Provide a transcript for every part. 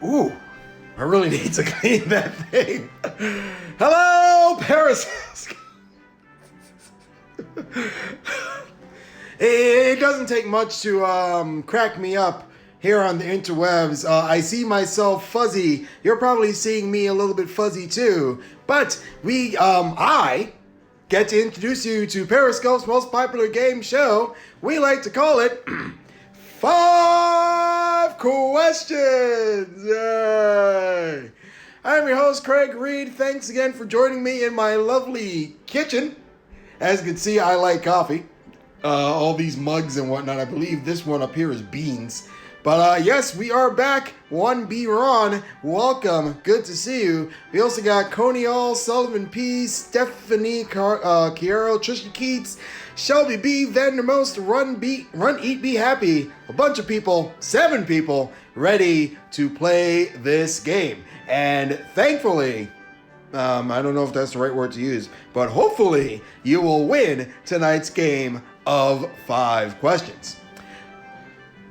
Ooh, I really need to clean that thing. Hello, Paris. It doesn't take much to crack me up here on the interwebs. I see myself fuzzy. You're probably seeing me a little bit fuzzy too. But I get to introduce you to Periscope's most popular game show. We like to call it 5 Questions. Yay! I'm your host, Craig Reid. Thanks again for joining me in my lovely kitchen. As you can see, I like coffee. All these mugs and whatnot. I believe this one up here is beans. But yes, we are back. 1B Ron, welcome. Good to see you. We also got Conial, Sullivan P, Stephanie Chiaro, Trisha Keats, Shelby B, Vandermost, Run, Eat, Be Happy. A bunch of people, 7 people, ready to play this game. And thankfully, I don't know if that's the right word to use, but hopefully you will win tonight's game of 5 questions.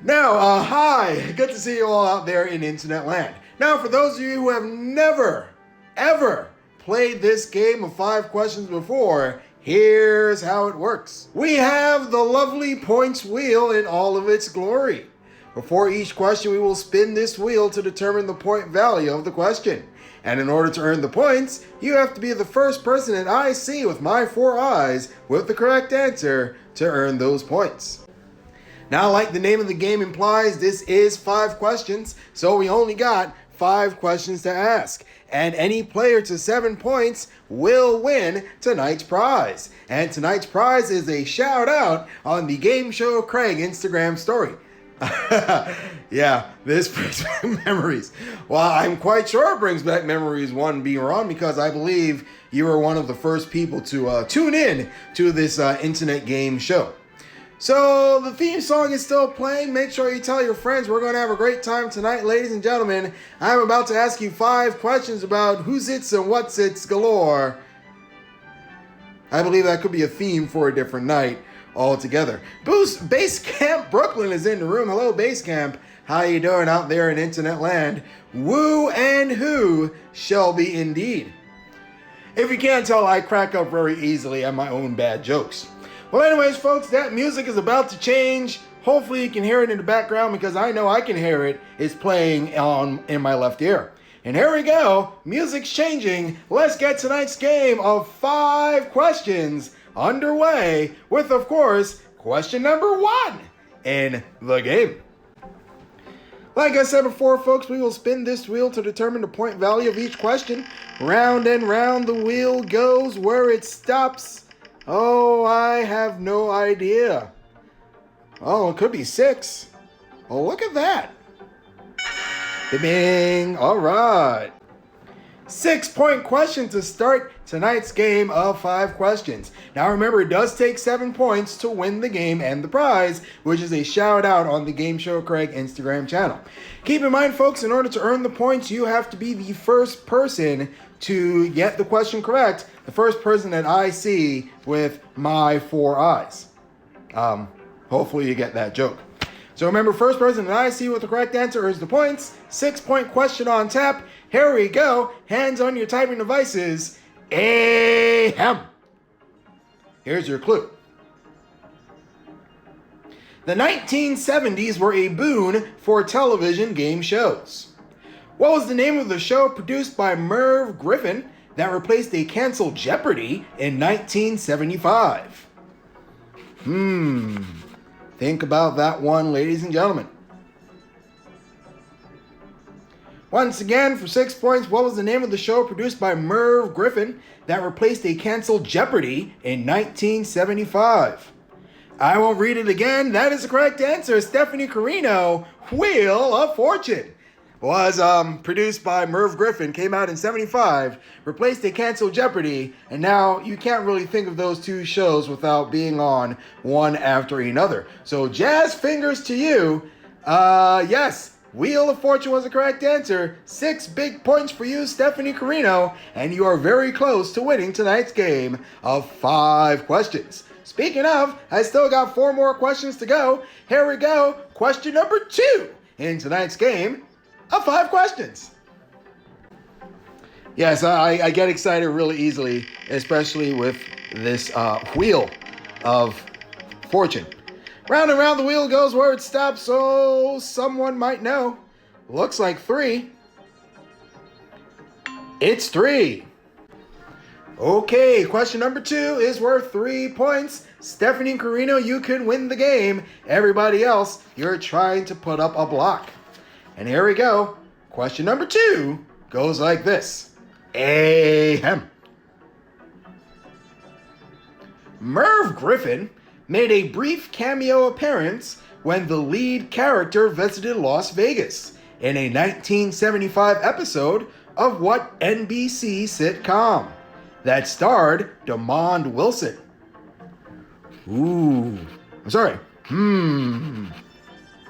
Now, hi, good to see you all out there in internet land. Now, for those of you who have never, ever played this game of 5 questions before, here's how it works. We have the lovely points wheel in all of its glory. Before each question, we will spin this wheel to determine the point value of the question. And in order to earn the points, you have to be the first person that I see with my 4 eyes with the correct answer to earn those points. Now, like the name of the game implies, this is 5 questions, so we only got 5 questions to ask. And any player to 7 points will win tonight's prize. And tonight's prize is a shout out on the Game Show Craig Instagram story. Yeah, this brings back memories. Well, I'm quite sure it brings back memories, 1B Ron, because I believe you were one of the first people to tune in to this internet game show. So the theme song is still playing. Make sure you tell your friends. We're going to have a great time tonight, ladies and gentlemen. I'm about to ask you 5 questions about who's its and what's its galore. I believe that could be a theme for a different night altogether. Base Camp Brooklyn is in the room. Hello, Base Camp. How you doing out there in internet land? Woo and who shall be indeed. If you can't tell, I crack up very easily at my own bad jokes. Well, anyways, folks, that music is about to change. Hopefully you can hear it in the background because I know I can hear it. It's playing in my left ear. And here we go. Music's changing. Let's get tonight's game of 5 questions underway with, of course, question number 1 in the game. Like I said before, folks, we will spin this wheel to determine the point value of each question. Round and round the wheel goes. Where it stops, oh, I have no idea. Oh, it could be 6. Oh, look at that. Bing. All right. 6-point question to start tonight's game of 5 questions. Now remember, it does take 7 points to win the game and the prize, which is a shout out on the Game Show Craig Instagram channel. Keep in mind, folks, in order to earn the points, you have to be the first person to get the question correct. The first person that I see with my 4 eyes. Hopefully you get that joke. So remember, first person that I see with the correct answer is the points. 6-point question on tap. Here we go. Hands on your typing devices. Ahem. Here's your clue. The 1970s were a boon for television game shows. What was the name of the show produced by Merv Griffin that replaced a canceled Jeopardy in 1975? Think about that one, ladies and gentlemen. Once again, for 6 points, what was the name of the show produced by Merv Griffin that replaced a canceled Jeopardy in 1975? I won't read it again. That is the correct answer. Stephanie Carino, Wheel of Fortune, was produced by Merv Griffin, came out in 75, replaced a canceled Jeopardy, and now you can't really think of those 2 shows without being on one after another. So jazz fingers to you. Yes, Wheel of Fortune was the correct answer. 6 big points for you, Stephanie Carino, and you are very close to winning tonight's game of 5 questions. Speaking of, I still got 4 more questions to go. Here we go. Question number 2 in tonight's game of 5 questions. Yes, I get excited really easily, especially with this wheel of fortune. Round and round the wheel goes where it stops, so someone might know. Looks like 3. It's 3. Okay, question number 2 is worth 3 points. Stephanie and Carino, you can win the game. Everybody else, you're trying to put up a block. And here we go. Question number 2 goes like this. Ahem. Merv Griffin made a brief cameo appearance when the lead character visited Las Vegas in a 1975 episode of what NBC sitcom that starred Demond Wilson? Ooh, I'm sorry.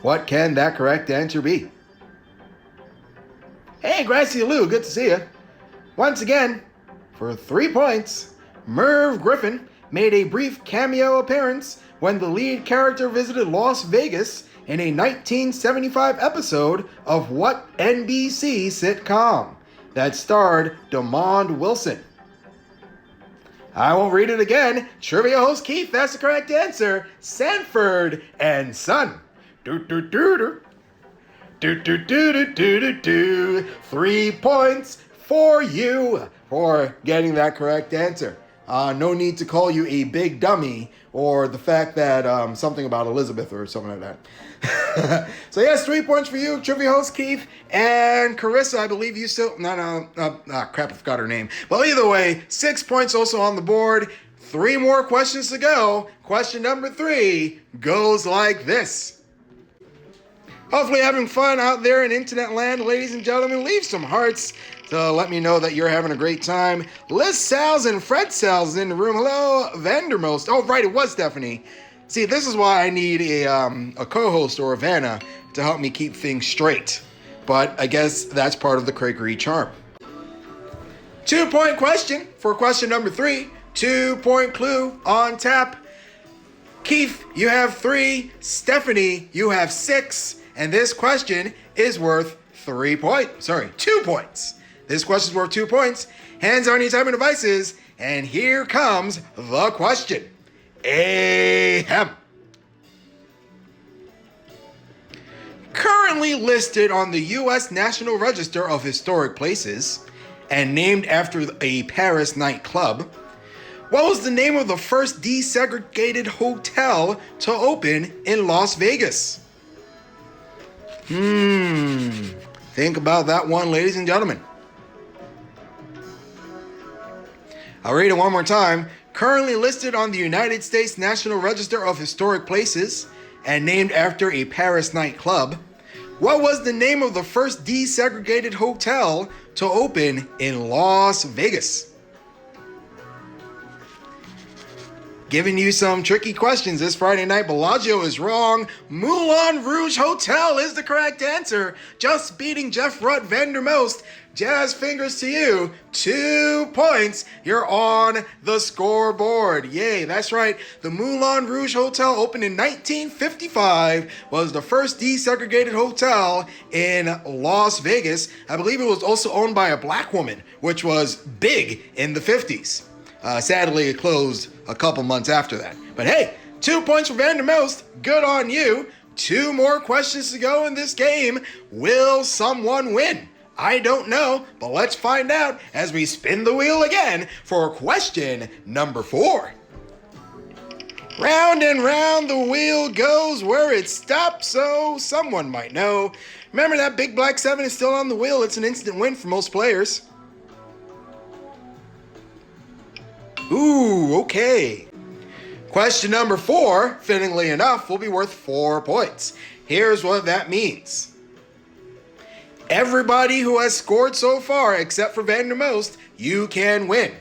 What can that correct answer be? Hey, Gracie Lou, good to see you. Once again, for 3 points, Merv Griffin made a brief cameo appearance when the lead character visited Las Vegas in a 1975 episode of what NBC sitcom that starred Demond Wilson? I won't read it again. Trivia host Keith, that's the correct answer. Sanford and Son. Do do do do. Do do do do do do do. 3 points for you for getting that correct answer. No need to call you a big dummy or the fact that something about Elizabeth or something like that. So yes, 3 points for you, trivia host Keith, and Carissa, I believe you still, crap, I forgot her name. Well, either way, 6 points also on the board. 3 more questions to go. Question number 3 goes like this. Hopefully having fun out there in internet land, ladies and gentlemen. Leave some hearts to let me know that you're having a great time. Liz Sal's and Fred Sal's in the room. Hello, Vandermost. Oh, right, it was Stephanie. See, this is why I need a co-host or a Vanna to help me keep things straight. But I guess that's part of the Craig Reid charm. 2-point question for question number 3. 2-point clue on tap. Keith, you have 3. Stephanie, you have 6. And this question is worth 2 points. This question is worth 2 points. Hands on your timing devices. And here comes the question. Ahem. Currently listed on the U.S. National Register of Historic Places and named after a Paris nightclub, what was the name of the first desegregated hotel to open in Las Vegas? Think about that one, ladies and gentlemen. I'll read it one more time. Currently listed on the United States National Register of Historic Places and named after a Paris nightclub, what was the name of the first desegregated hotel to open in Las Vegas? Giving you some tricky questions this Friday night. Bellagio is wrong. Moulin Rouge Hotel is the correct answer. Just beating Jeff Rutt Vandermost. Jazz fingers to you. 2 points. You're on the scoreboard. Yay, that's right. The Moulin Rouge Hotel opened in 1955. Was the first desegregated hotel in Las Vegas. I believe it was also owned by a black woman, which was big in the 50s. Sadly, it closed a couple months after that. But hey, 2 points for Vandermost. Good on you. 2 more questions to go in this game. Will someone win? I don't know, but let's find out as we spin the wheel again for question number 4. Round and round the wheel goes where it stops, so someone might know. Remember that big black 7 is still on the wheel. It's an instant win for most players. Ooh, okay. Question number 4, fittingly enough, will be worth 4 points. Here's what that means. Everybody who has scored so far, except for Vandermost, you can win.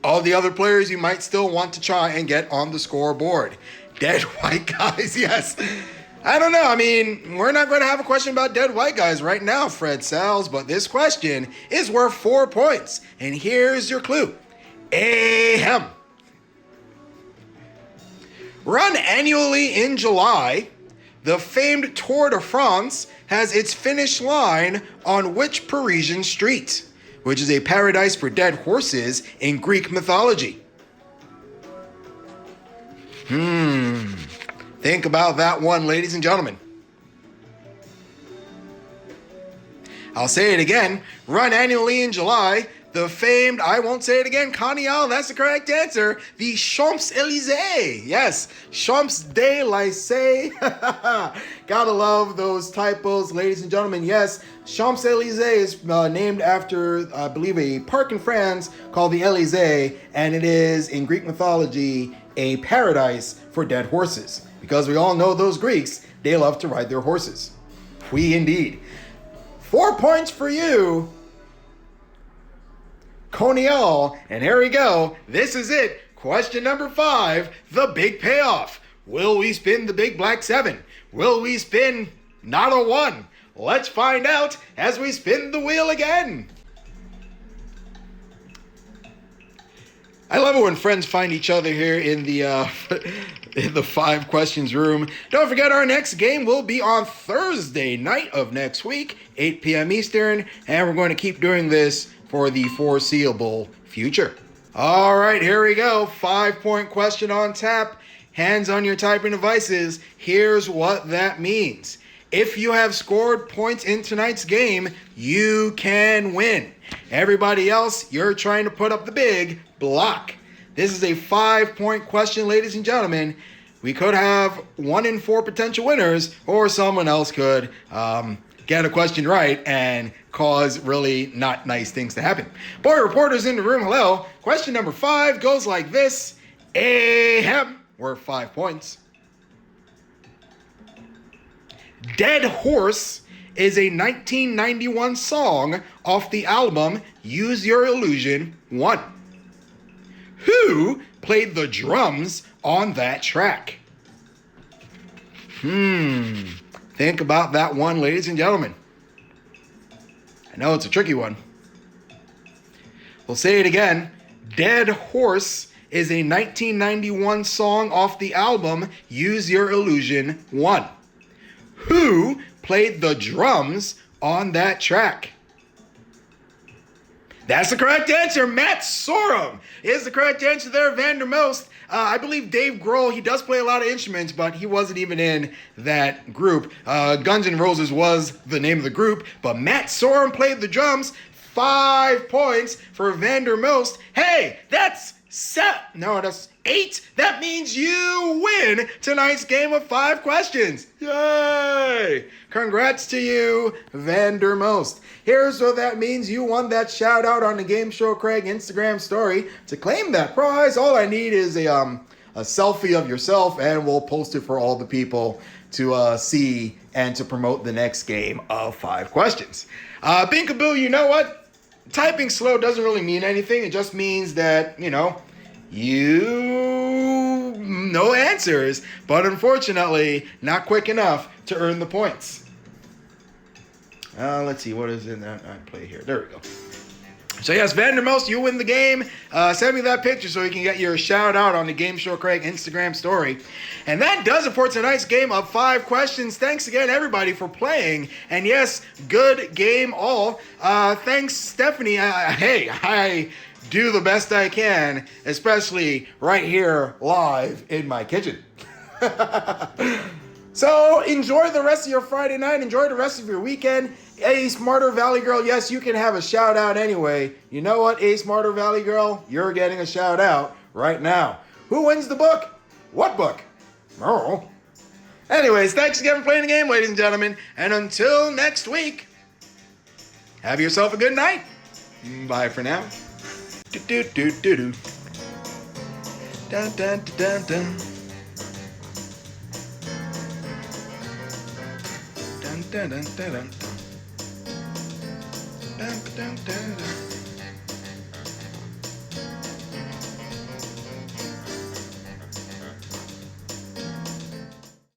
All the other players you might still want to try and get on the scoreboard. Dead white guys, yes. I don't know, I mean, we're not going to have a question about dead white guys right now, Fred Sal's, but this question is worth 4 points. And here's your clue. Ahem. Run annually in July, The famed Tour de France has its finish line on which Parisian street, which is a paradise for dead horses in Greek mythology? Think about that one, ladies and gentlemen. I'll say it again. Run annually in July. The famed, I won't say it again, Conneal, that's the correct answer. The Champs-Élysées. Yes, Champs-Élysées. Gotta love those typos, ladies and gentlemen. Yes, Champs-Élysées is named after, I believe, a park in France called the Élysée, and it is, in Greek mythology, a paradise for dead horses. Because we all know those Greeks, they love to ride their horses. We indeed. 4 points for you, Conneal, and here we go. This is it. Question number 5, the big payoff. Will we spin the big black 7? Will we spin not a 1? Let's find out as we spin the wheel again. I love it when friends find each other here in the in the 5 questions room. Don't forget, our next game will be on Thursday night of next week, 8 p.m. Eastern, and we're going to keep doing this for the foreseeable future. All right, here we go. 5-point question on tap. Hands on your typing devices. Here's what that means. If you have scored points in tonight's game, you can win. Everybody else, you're trying to put up the big block. This is a 5-point question, ladies and gentlemen. We could have 1 in 4 potential winners, or someone else could get a question right and cause really not nice things to happen. Boy reporters in the room, hello. Question number 5 goes like this. Ahem, worth 5 points. Dead Horse is a 1991 song off the album Use Your Illusion 1. Who played the drums on that track? Think about that one, ladies and gentlemen. I know it's a tricky one. We'll say it again. Dead Horse is a 1991 song off the album Use Your Illusion 1. Who played the drums on that track? That's the correct answer. Matt Sorum is the correct answer there. Vandermost. I believe Dave Grohl, he does play a lot of instruments, but he wasn't even in that group. Guns N' Roses was the name of the group, but Matt Sorum played the drums. 5 points for Vandermost. Hey, that's 8. That means you win tonight's game of 5 questions. Yay! Congrats to you, Vandermost. Here's what that means. You won that shout out on the Game Show Craig Instagram story. To claim that prize, all I need is a selfie of yourself, and we'll post it for all the people to see and to promote the next game of 5 questions. Binkaboo, you know what? Typing slow doesn't really mean anything. It just means that, you know answers, but unfortunately, not quick enough to earn the points. Let's see, what is in that play here? There we go. So yes, Vandermost, you win the game. Send me that picture so you can get your shout out on the Game Show Craig Instagram story. And that does it for tonight's game of 5 questions. Thanks again, everybody, for playing. And yes, good game all. Thanks, Stephanie. I do the best I can, especially right here live in my kitchen. So enjoy the rest of your Friday night. Enjoy the rest of your weekend. A Smarter Valley Girl, yes, you can have a shout out anyway. You know what, A Smarter Valley Girl? You're getting a shout out right now. Who wins the book? What book? Oh. Anyways, thanks again for playing the game, ladies and gentlemen. And until next week, have yourself a good night. Bye for now. Do do do do do. Dun dun dun dun. Dun dun dun dun dun. Dun dun dun dun.